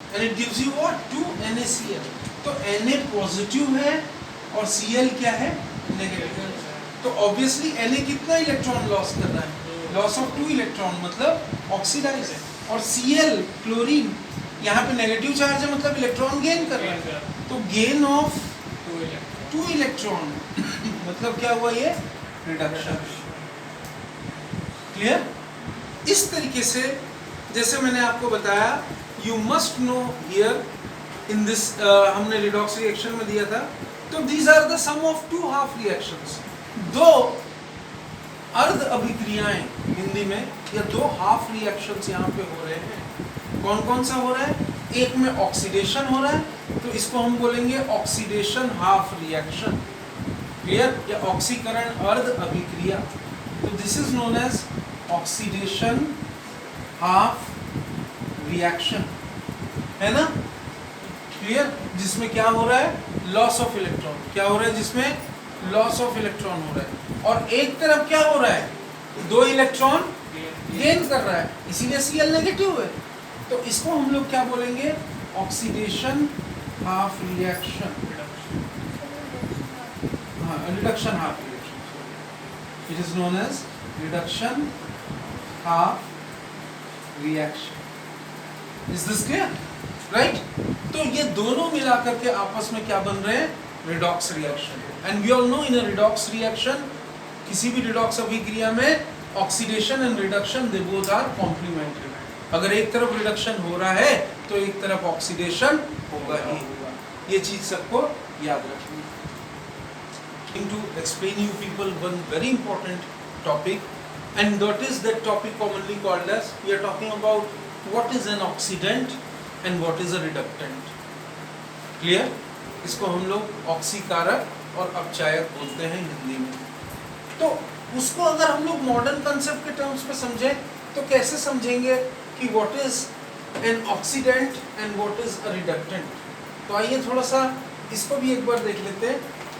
and it gives you what? 2NaCl. तो Na positive है और Cl क्या है? नेगेटिव. तो ऑब्वियसली Na कितना इलेक्ट्रॉन लॉस कर रहा है? लॉस ऑफ 2 इलेक्ट्रॉन, मतलब ऑक्सीडाइज है. और Cl क्लोरीन यहाँ पे नेगेटिव चार्ज है, मतलब इलेक्ट्रॉन गेन कर रहा है. तो गेन ऑफ 2 इलेक्ट्रॉन मतलब क्या हुआ? ये रिडक्शन. क्लियर? इस तरीके से जैसे मैंने आपको बताया, you must know here in this, हमने रिडॉक्स रिएक्शन में दिया था. तो these are the some of 2 half reactions. 2 अर्ध अभिक्रियाएं हिंदी में, या 2 हाफ रिएक्शंस यहाँ पे हो रहे हैं. कौन कौन सा हो रहा है? एक में ऑक्सीडेशन हो रहा है, तो इसको हम बोलेंगे ऑक्सीडेशन हाफ रिएक्शन. क्लियर? या ऑक्सीकरण अर्ध अभिक्रिया. तो this is known as oxidation half reaction, है ना? क्लियर? जिसमें क्या हो रहा है? Loss of electron. क्या हो रहा है जिसमें? लॉस ऑफ इलेक्ट्रॉन हो रहा है. और एक तरफ क्या हो रहा है? 2 इलेक्ट्रॉन गेन कर रहा है, इसीलिए Cl नेगेटिव है. तो इसको हम लोग क्या बोलेंगे? Oxidation half reaction. हाँ, reduction half reaction. It is known as reduction half reaction. Is this clear? Right? तो ये दोनों मिलाकर के आपस में क्या बन रहे हैं? Redox reaction. And we all know in a redox reaction, किसी भी रिडॉक्स अभिक्रिया में oxidation and reduction they both are complementary. अगर एक तरफ रिडक्शन हो रहा है तो एक तरफ ऑक्सीडेशन होगा ही होगा. ये चीज सबको याद रखनी है. To explain you people one very important topic, and that is that topic commonly called as, we are talking about what is an oxidant and what is a reductant. Clear? इसको हम लोग ऑक्सीकारक और अपचायक बोलते हैं हिंदी में. तो उसको अगर हम लोग मॉडर्न कंसेप्ट के टर्म्स पे समझें तो कैसे समझेंगे कि what is an oxidant and what is a reductant. तो आइए थोड़ा सा इसको भी एक बार देख लेते हैं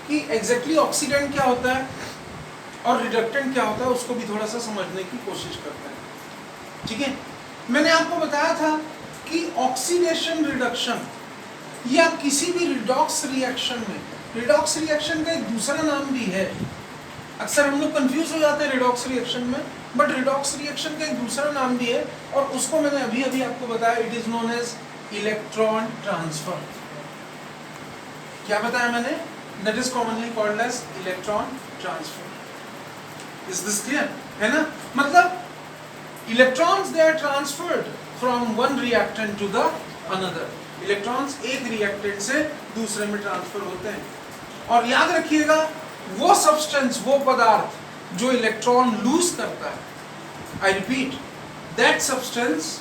कि एग्जैक्टली ऑक्सीडेंट क्या होता है और रिडक्टेंट क्या होता है, उसको भी थोड़ा सा समझने की कोशिश करते हैं. ठीक है? मैंने आपको बताया था कि ऑक्सीडेशन रिडक्शन या किसी भी रिडॉक्स रिएक्शन में, रिडॉक्स रिएक्शन का एक दूसरा नाम भी है. अक्सर हम लोग कंफ्यूज हो जाते हैं रिडॉक्स रिएक्शन में, बट रिडॉक्स रिएक्शन का एक दूसरा नाम भी है और उसको मैंने अभी अभी आपको बताया. It is known as electron transfer. क्या बताया मैंने? That is commonly called as electron transfer. Is this clear? है ना? मतलब electrons they are transferred from one reactant to the another. Electrons एक reactant से दूसरे में ट्रांसफर होते हैं. और याद रखिएगा, वो substance, वो पदार्थ जो इलेक्ट्रॉन लूज करता है, I repeat, that substance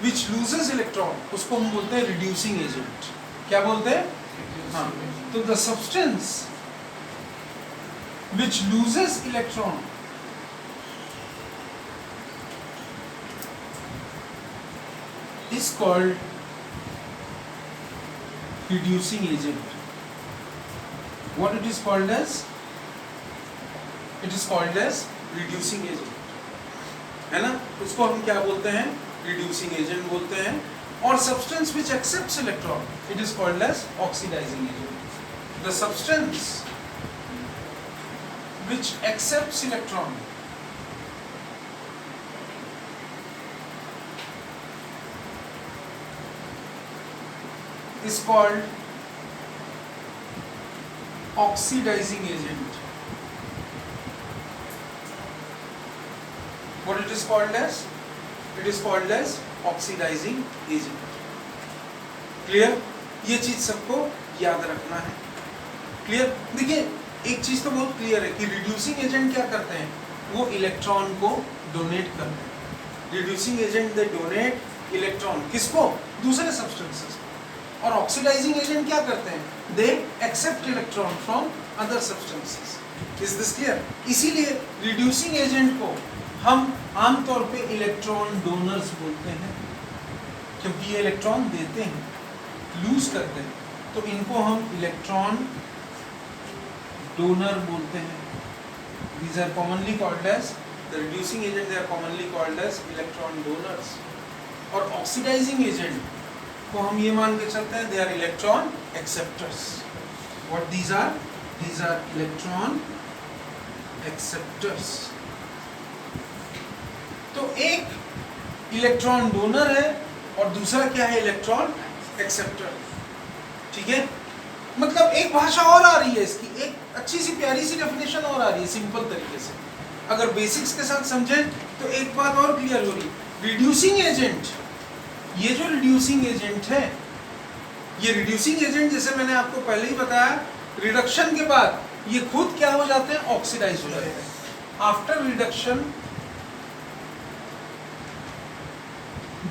which loses electron, उसको हम बोलते हैं reducing agent. क्या बोलते हैं? हाँ. तो the substance which loses electron is called reducing agent. What it is called as? It is called as reducing agent. है ना? उसको हम क्या बोलते हैं? Reducing agent बोलते हैं. और substance which accepts electron, it is called as oxidizing agent. The substance which accepts electron is called oxidizing agent. What it is called as? It is called as oxidizing agent. Clear? ये चीज सबको याद रखना है. Clear? देखिए एक चीज तो बहुत क्लियर है कि रिड्यूसिंग एजेंट क्या करते हैं? वो इलेक्ट्रॉन को डोनेट करते हैं. Reducing agent they donate electron किसको? दूसरे सब्सटेंसेस. और ऑक्सीडाइजिंग एजेंट क्या करते हैं? They accept electron from other substances. Is this clear? इसीलिए रिड्यूसिंग एजेंट को हम आमतौर पे इलेक्ट्रॉन डोनर्स बोलते हैं, क्योंकि ये इलेक्ट्रॉन देते हैं, लूज करते हैं. तो इनको हम इलेक्ट्रॉन डोनर बोलते हैं. These are commonly called as the reducing agent. They are commonly called as electron donors. और oxidizing agent को हम ये मान के चलते हैं they are electron acceptors. What these are electron acceptors. तो एक इलेक्ट्रॉन डोनर है और दूसरा क्या है, इलेक्ट्रॉन एक्सेप्टर. ठीक है, मतलब एक भाषा और आ रही है इसकी, एक अच्छी सी प्यारी सी डेफिनेशन और आ रही है सिंपल तरीके से. अगर बेसिक्स के साथ समझें तो एक बात और क्लियर हो रही, रिड्यूसिंग एजेंट, ये जो रिड्यूसिंग एजेंट है, ये रिड्यूसिंग एजेंट जैसे मैंने आपको पहले ही बताया, रिडक्शन के बाद ये खुद क्या हो जाते हैं, ऑक्सीडाइज हो जाते हैं. After reduction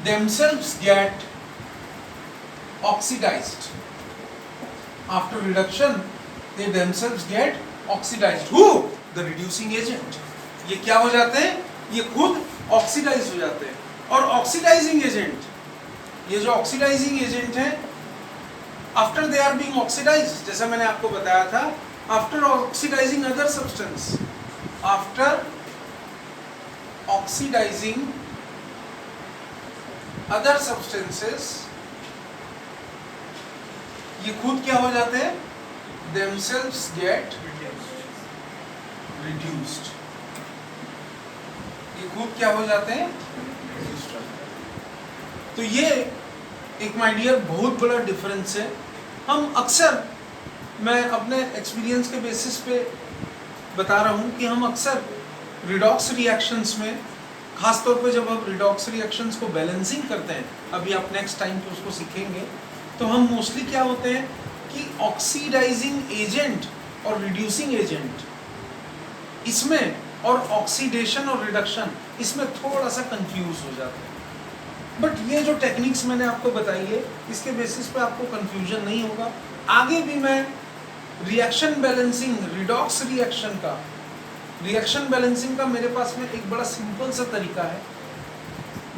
themselves get oxidized. After reduction they themselves get oxidized. Who? The reducing agent. ये क्या हो जाते हैं, ये खुद ऑक्सीडाइज हो जाते हैं. और ऑक्सीडाइजिंग एजेंट, ये जो ऑक्सीडाइजिंग एजेंट है, after they are being oxidize, जैसा मैंने आपको बताया था, after oxidizing other substance, after oxidizing other substances, ये खुद क्या हो जाते हैं, themselves get reduced. ये खुद क्या हो जाते हैं, तो ये एक माय डियर बहुत बड़ा डिफरेंस है. हम अक्सर, मैं अपने एक्सपीरियंस के बेसिस पे बता रहा हूँ कि हम अक्सर रिडॉक्स रिएक्शंस में, खास तौर पे जब हम रिडॉक्स रिएक्शंस को बैलेंसिंग करते हैं, अभी आप नेक्स्ट टाइम पे उसको सीखेंगे, तो हम मोस्टली क्या होते हैं कि ऑक्सीडाइजिंग एजेंट और रिड्यूसिंग एजेंट, इसमें और ऑक्सीडेशन और रिडक्शन, इसमें थोड़ा सा कंफ्यूज हो जाते हैं. बट ये जो टेक्निक्स मैंने आपको बताई है, इसके बेसिस पे आपको कंफ्यूजन नहीं होगा. आगे भी मैं reaction balancing, redox reaction balancing का मेरे पास में एक बड़ा सिंपल सा तरीका है,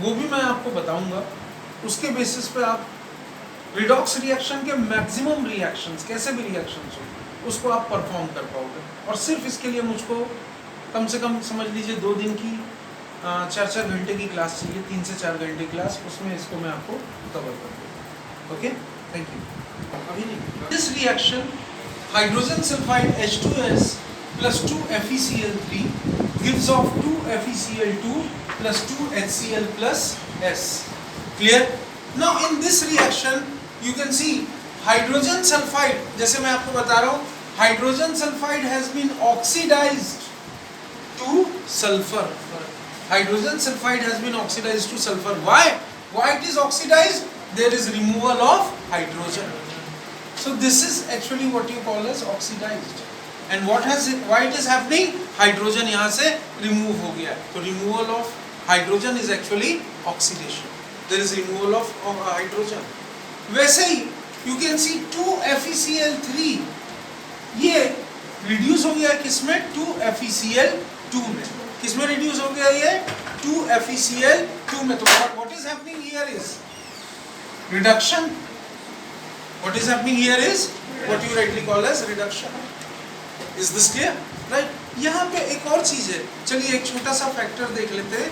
वो भी मैं आपको बताऊंगा. उसके बेसिस पे आप रिडॉक्स रिएक्शन के मैक्सिमम रिएक्शंस, कैसे भी रिएक्शंस हो, उसको आप परफॉर्म कर पाओगे. और सिर्फ इसके लिए मुझको कम से कम समझ लीजिए 2 दिन की 4-4 घंटे की क्लास चाहिए, 3 से 4 घंटे क्लास, उसमें इसको मैं आपको कवर कर दूँगा. Okay, thank you. अभी नहीं, this reaction hydrogen sulphide H2S plus 2 FeCl3 gives off 2 FeCl2 plus 2 HCl plus S. Clear? Now in this reaction you can see hydrogen sulfide, जैसे मैं आपको बता रहा हूँ, hydrogen sulfide has been oxidized to sulfur. Hydrogen sulfide has been oxidized to sulfur. Why? Why it is oxidized? There is removal of hydrogen. So this is actually what you call as oxidized. And what has it, why it is happening? Hydrogen यहाँ से remove हो गया. तो removal of hydrogen is actually oxidation. There is removal of hydrogen. वैसे ही you can see 2 FeCl3, ये reduce हो गया किसमें? 2 FeCl2 में. किसमें reduce हो गया ये? 2 FeCl2 में. तो what is happening here is reduction. What is happening here is what you rightly call as reduction. Is this clear? Right? यहाँ पे एक और चीज है, चलिए एक छोटा सा फैक्टर देख लेते हैं.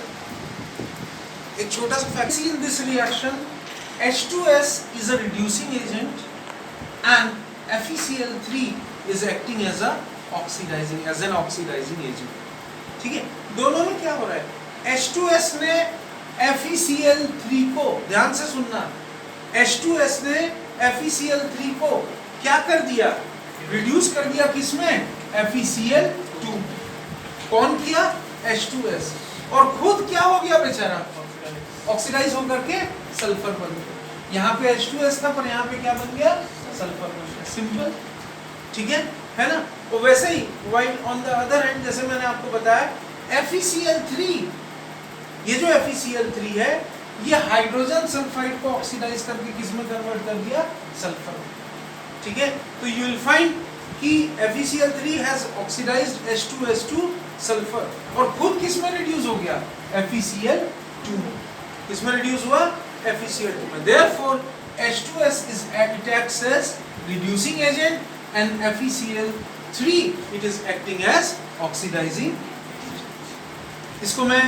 एक छोटा सा factor, in this reaction H2S is a reducing agent and FeCl3 is acting as an oxidizing agent. ठीक है, दोनों में क्या हो रहा है? H2S ने FeCl3 को, ध्यान से सुनना, H2S ने FeCl3 को क्या कर दिया? रिड्यूस कर दिया किसमें? FeCl2. कौन किया? H2S. और खुद क्या हो गया बेचारा? ऑक्सीडाइज होकर के सल्फर बन गया. यहाँ पे H2S था पर यहाँ पे क्या बन गया? सल्फर बन गया. सिंपल. ठीक है ना? और वैसे ही while on the other hand, जैसे मैंने आपको बताया, FeCl3, ये जो FeCl3 है, ये हाइड्रोजन सल्फाइड को ऑक्सीडाइज करके किसमें कन्वर्ट कर दिया? सल्फर. ठीक है, तो यू विल फाइंड कि FeCl3 has oxidised H2S to sulphur, और खुद किसमें रिड्यूस हो गया? FeCl2 में. किसमें रिड्यूस हुआ? FeCl2 में. Therefore H2S is acts as reducing agent and FeCl3 it is acting as oxidizing. इसको मैं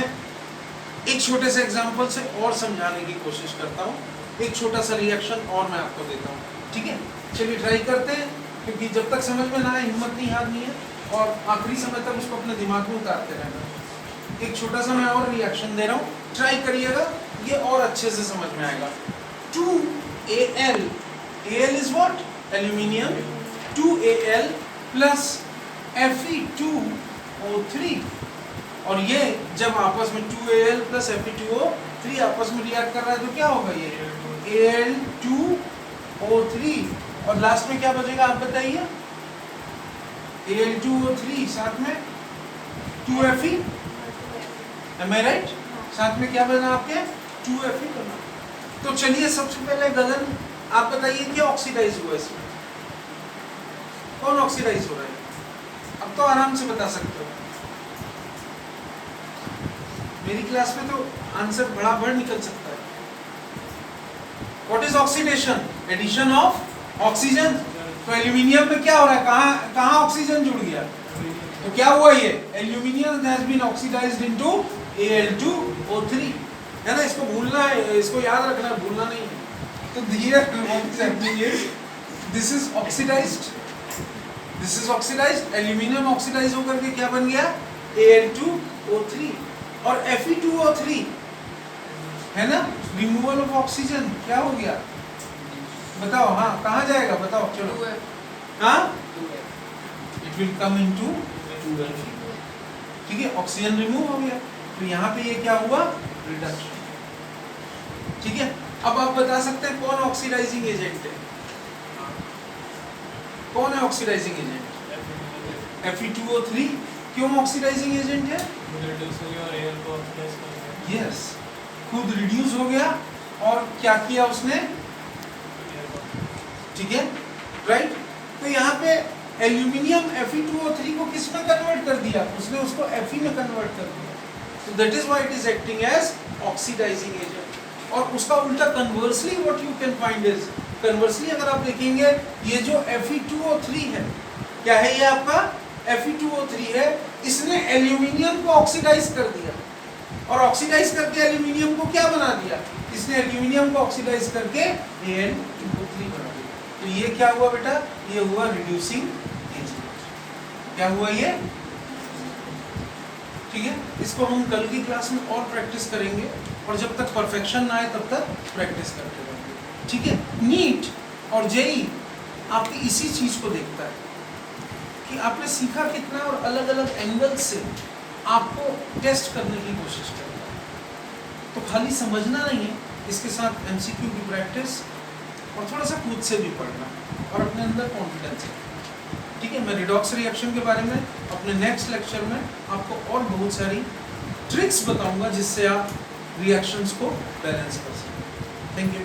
एक छोटे से एग्जांपल से और समझाने की कोशिश करता हूँ. एक छोटा सा रिएक्शन और मैं आपको देता हूँ, ठीक है? चलिए ट्राई करते हैं, क्योंकि जब तक समझ में ना आए हिम्मत नहीं हारनी है, और आखिरी समय तक उसको अपने दिमाग में उतारते रहना है। एक छोटा सा मैं और रिएक्शन दे रहा हूँ, ट्राई करिएगा, ये और अच्छे से समझ में आएगा। 2Al, Al is what? Aluminium. 2Al plus Fe2O3, और ये जब आपस में 2Al प्लस Fe2O3 आपस में रिएक्ट कर रहा है तो क्या होगा? ये Al2O3, और लास्ट में क्या बचेगा आप बताइए? Al2O3 साथ में 2Fe, am I right? साथ में क्या बना आपके? 2Fe बना। तो चलिए सबसे पहले गगन आप बताइए क्या ऑक्सीडाइज हुआ इसमें? कौन ऑक्सीडाइज हो रहा है? अब तो आराम से बता सकते हो। मेरी क्लास में तो आंसर बड़ा बड़ निकल सकता है। What is oxidation? Addition of oxygen. तो एल्यूमिनियम में क्या हो रहा है? कहाँ ऑक्सीजन जुड़ गया? तो क्या हुआ? ये aluminium has been oxidized into Al2O3, है ना? इसको भूलना है, इसको याद रखना है, भूलना नहीं है। तो this is oxidized, this is oxidized, aluminium oxidize होकर के क्या बन गया? Al2O3, और Fe2O3 है ना, रिमूवल ऑफ ऑक्सीजन, क्या हो गया बताओ? हाँ, कहाँ जाएगा बताओ? चलो, हाँ, इट विल कम इनटू, ठीक है, ऑक्सीजन रिमूव हो गया। तो यहाँ पे ये क्या हुआ? रिडक्शन, ठीक है। अब आप बता सकते हैं कौन ऑक्सीडाइजिंग एजेंट है? कौन है ऑक्सीडाइजिंग एजेंट? Fe2O3 क्यों ऑक्सीडाइजिंग एजेंट है? यस, खुद रिड्यूस हो गया, और क्या किया उसने? ठीक है, राइट। तो यहाँ पे एल्यूमिनियम Fe2O3 को किस में कन्वर्ट कर दिया? उसने उसको Fe में कन्वर्ट कर दिया। So that is why it is acting as oxidizing agent. और उसका उल्टा conversely what you can find is, conversely अगर आप देखेंगे, ये जो Fe2O3 है, क्या है ये आपका? Fe2O3 है, इसने एल्यूमिनियम को ऑक्सीडाइज कर दिया, और ऑक्सीडाइज करके एल्यूमिनियम को क्या बना दिया? इसने एल्यूमिनियम को ऑक्सीडाइज करके Al2O3 बना दिया। तो ये क्या हुआ बेटा? ये हुआ रिड्यूसिंग एजेंट। क्या हुआ ये? ठीक है, इसको हम कल की क्लास में और प्रैक्टिस करेंगे, और जब तक परफेक्शन ना आए तब तक प्रैक्टिस करते रहेंगे, ठीक है। नीट और जेई आपकी इसी चीज को देखता है कि आपने सीखा कितना, और अलग अलग एंगल से आपको टेस्ट करने की कोशिश करता है। तो खाली समझना नहीं है, इसके साथ MCQ की प्रैक्टिस, और थोड़ा सा खुद से भी पढ़ना, और अपने अंदर कॉन्फिडेंस है, ठीक है। मैं रिडॉक्स रिएक्शन के बारे में अपने नेक्स्ट लेक्चर में आपको और बहुत सारी ट्रिक्स बताऊंगा, जिससे आप रिएक्शंस को बैलेंस कर सकें। Thank you.